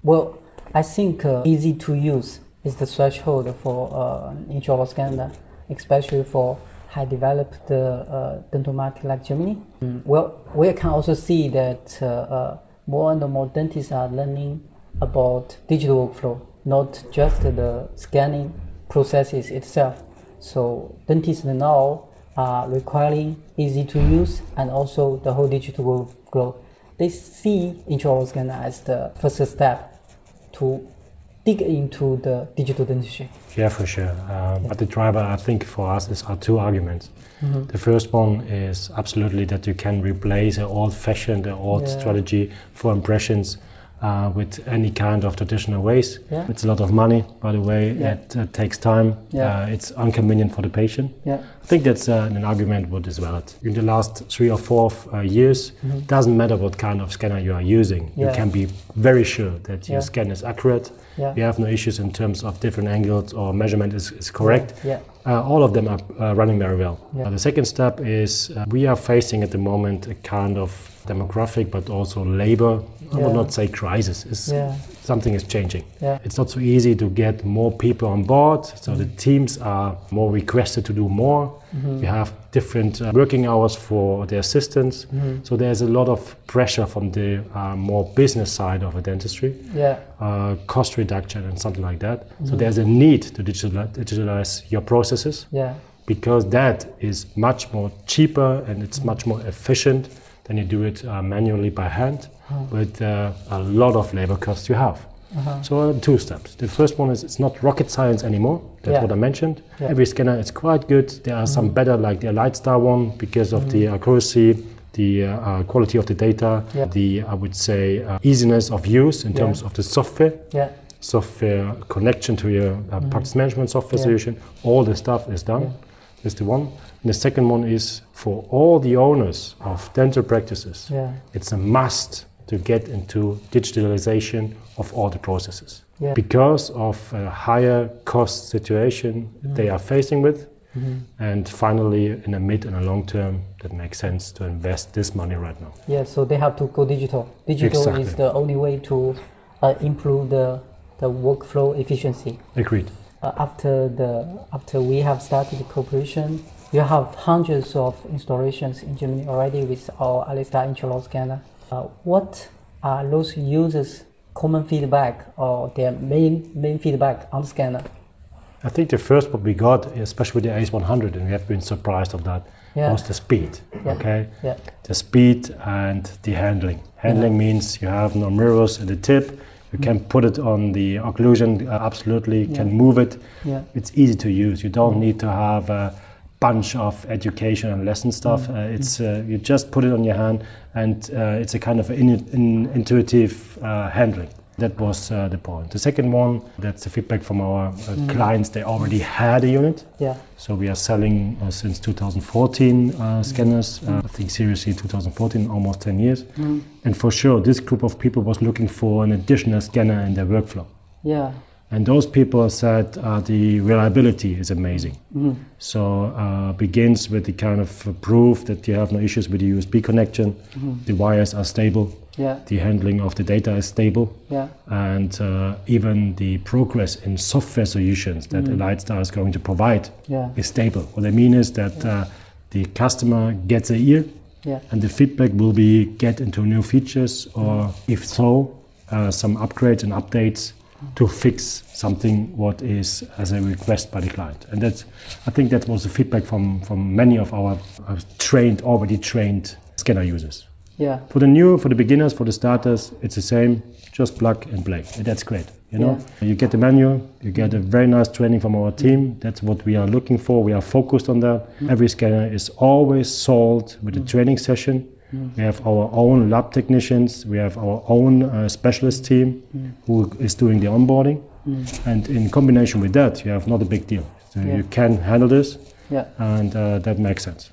Well, I think easy to use is the threshold for intraoral scanner, especially for high developed dental market like Germany. Well, we can also see that more and more dentists are learning about digital workflow, not just the scanning processes itself. So dentists now are requiring easy to use and also the whole digital workflow. They see intraoral scanner as the first step to dig into the digital dentistry. Yeah, for sure. But the driver, I think, for us are two arguments. The first one is absolutely that you can replace an old-fashioned, old strategy for impressions with any kind of traditional ways. It's a lot of money, by the way. It takes time. It's inconvenient for the patient. I think that's an argument what is valid. In the last 3 or 4 years, it doesn't matter what kind of scanner you are using. You can be very sure that your scan is accurate. You have no issues in terms of different angles or measurement is correct. All of them are running very well. The second step is we are facing at the moment a kind of demographic but also labor, I would not say crisis, something is changing. It's not so easy to get more people on board, so the teams are more requested to do more. We have different working hours for the assistants, so there's a lot of pressure from the more business side of a dentistry, cost reduction and something like that. So there's a need to digitalize your processes, because that is much more cheaper and it's much more efficient than you do it manually by hand with a lot of labor costs you have. So 2 steps. The first one is it's not rocket science anymore. That's what I mentioned. Every scanner is quite good. There are some better, like the Alliedstar one, because of the accuracy, the quality of the data, the, I would say, easiness of use in terms of the software. Software connection to your practice management software solution. All the stuff is done. That's the one. And the second one is for all the owners of dental practices. It's a must to get into digitalization of all the processes. Because of a higher cost situation they are facing with. And finally, in a mid and a long term, that makes sense to invest this money right now. So they have to go digital. Digital is the only way to improve the workflow efficiency. Agreed. After we have started the cooperation, you have hundreds of installations in Germany already with our Alliedstar intraoral scanner. What are those users' common feedback or their main feedback on the scanner? I think the first what we got, especially with the ACE100, and we have been surprised of that, was the speed. The speed and the handling. Handling means you have no mirrors at the tip. You can put it on the occlusion, absolutely, can move it. It's easy to use. You don't need to have a bunch of education and lesson stuff. It's you just put it on your hand, and it's a kind of intuitive handling. That was the point. The second one, that's the feedback from our clients. They already had a unit. So we are selling since 2014 scanners. I think seriously 2014, almost 10 years. And for sure, this group of people was looking for an additional scanner in their workflow. And those people said the reliability is amazing. So begins with the kind of proof that you have no issues with the USB connection. The wires are stable. The handling of the data is stable. And even the progress in software solutions that Alliedstar is going to provide is stable. What I mean is that the customer gets a ear, and the feedback will be get into new features, or if so, some upgrades and updates to fix something what is as a request by the client. And that's, I think that was the feedback from many of our already trained scanner users. For the beginners, for the starters, it's the same, just plug and play. And that's great, you know. You get the manual, you get a very nice training from our team. That's what we are looking for. We are focused on that. Every scanner is always sold with a training session. We have our own lab technicians, we have our own specialist team who is doing the onboarding. And in combination with that, you have not a big deal. So you can handle this, and that makes sense.